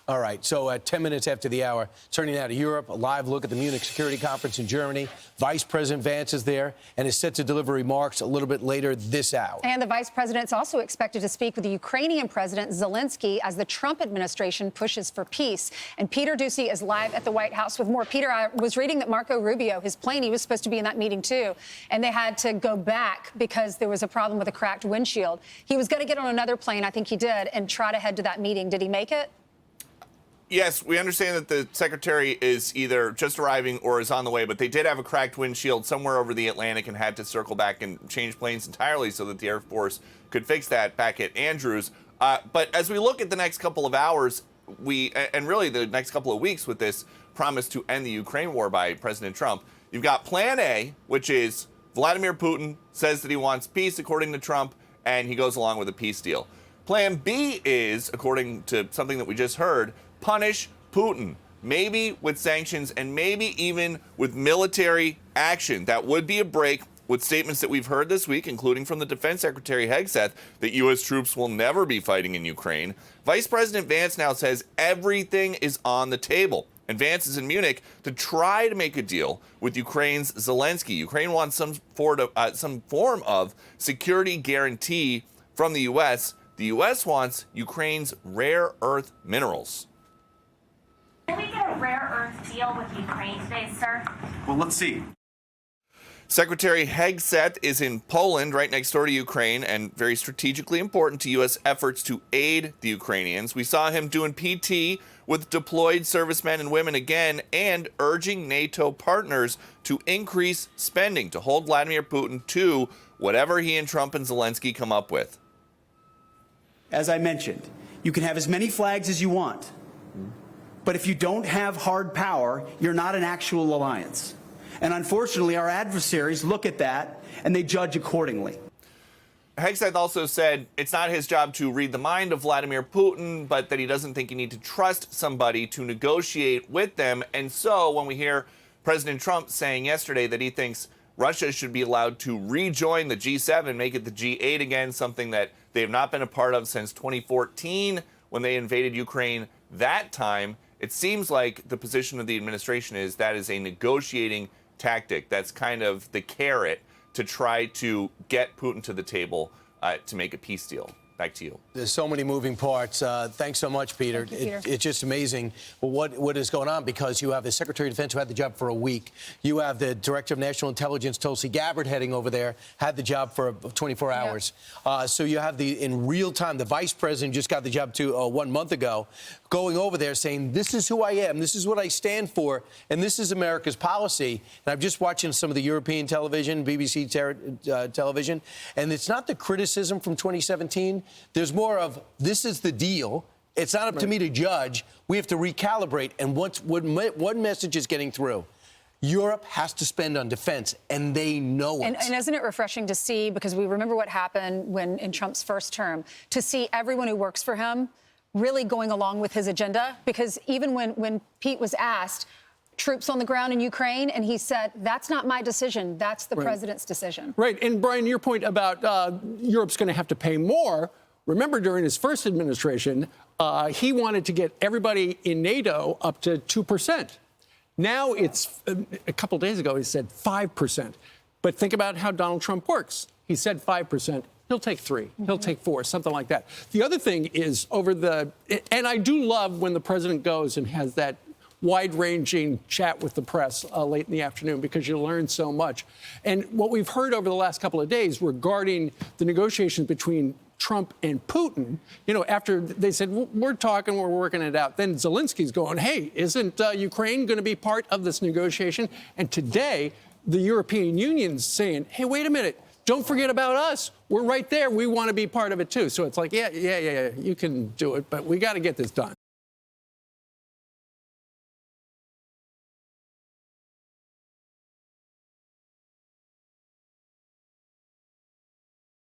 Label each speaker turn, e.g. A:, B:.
A: All right, so 10 minutes after the hour, turning now to Europe, a live look at the Munich Security Conference in Germany. Vice President Vance is there and is set to deliver remarks a little bit later this hour.
B: And the vice president's also expected to speak with the Ukrainian President Zelenskyy as the Trump administration pushes for peace. And Peter Doocy is live at the White House with more. Peter, I was reading that Marco Rubio, his plane, he was supposed to be in that meeting too, and they had to go back because there was a problem with a cracked windshield. He was going to get on another plane, I think he did, and try to head to that meeting. Did he make it?
C: Yes, we understand that the secretary is either just arriving or is on the way, but they did have a cracked windshield somewhere over the Atlantic and had to circle back and change planes entirely so that the Air Force could fix that back at Andrews. But as we look at the next couple of hours, and really the next couple of weeks with this promise to end the Ukraine war by President Trump, you've got Plan A, which is Vladimir Putin says that he wants peace, according to Trump, and he goes along with a peace deal. Plan B is, according to something that we just heard, punish Putin, maybe with sanctions and maybe even with military action. That would be a break with statements that we've heard this week, including from the Defense Secretary Hegseth, that U.S. troops will never be fighting in Ukraine. Vice President Vance now says everything is on the table. And Vance is in Munich to try to make a deal with Ukraine's Zelenskyy. Ukraine wants some form of security guarantee from the U.S. The U.S. wants Ukraine's rare earth minerals.
D: Can we get a rare earth deal with Ukraine today, sir?
E: Well, let's see.
C: Secretary Hegseth is in Poland, right next door to Ukraine, and very strategically important to U.S. efforts to aid the Ukrainians. We saw him doing PT with deployed servicemen and women again, and urging NATO partners to increase spending to hold Vladimir Putin to whatever he and Trump and Zelenskyy come up with.
E: As I mentioned, you can have as many flags as you want. But if you don't have hard power, you're not an actual alliance. And unfortunately, our adversaries look at that and they judge accordingly.
C: Hegseth also said it's not his job to read the mind of Vladimir Putin, but that he doesn't think you need to trust somebody to negotiate with them. And so when we hear President Trump saying yesterday that he thinks Russia should be allowed to rejoin the G7, make it the G8 again, something that they have not been a part of since 2014 when they invaded Ukraine that time, it seems like the position of the administration is that is a negotiating tactic. That's kind of the carrot to try to get Putin to the table to make a peace deal. Back to you.
A: There's so many moving parts. Thanks so much, Peter.
B: Thank you, Peter.
A: It's just amazing what is going on, because you have the Secretary of Defense who had the job for a week. You have the Director of National Intelligence, Tulsi Gabbard, heading over there, had the job for 24 hours. So you have in real time, the Vice President just got the job 1 month ago, going over there saying, this is who I am, this is what I stand for, and this is America's policy. And I'm just watching some of the European television, BBC television, and it's not the criticism from 2017. There's more of, this is the deal. It's not up to me to judge. We have to recalibrate. And what message is getting through? Europe has to spend on defense, and they know it.
B: And isn't it refreshing to see, because we remember what happened in Trump's first term, to see everyone who works for him really going along with his agenda? Because even when Pete was asked, troops on the ground in Ukraine, and he said, that's not my decision, that's the president's decision.
F: Right, and Brian, your point about Europe's going to have to pay more. Remember, during his first administration, he wanted to get everybody in NATO up to 2%. Now it's, a couple days ago, he said 5%. But think about how Donald Trump works. He said 5%. He'll take 3. He'll take 4, something like that. The other thing is and I do love when the president goes and has that wide-ranging chat with the press late in the afternoon, because you learn so much. And what we've heard over the last couple of days regarding the negotiations between Trump and Putin, after they said, we're talking, we're working it out, then Zelensky's going, hey, isn't Ukraine going to be part of this negotiation? And today, the European Union's saying, hey, wait a minute, don't forget about us. We're right there. We want to be part of it, too. So it's like, yeah, you can do it, but we got to get this done.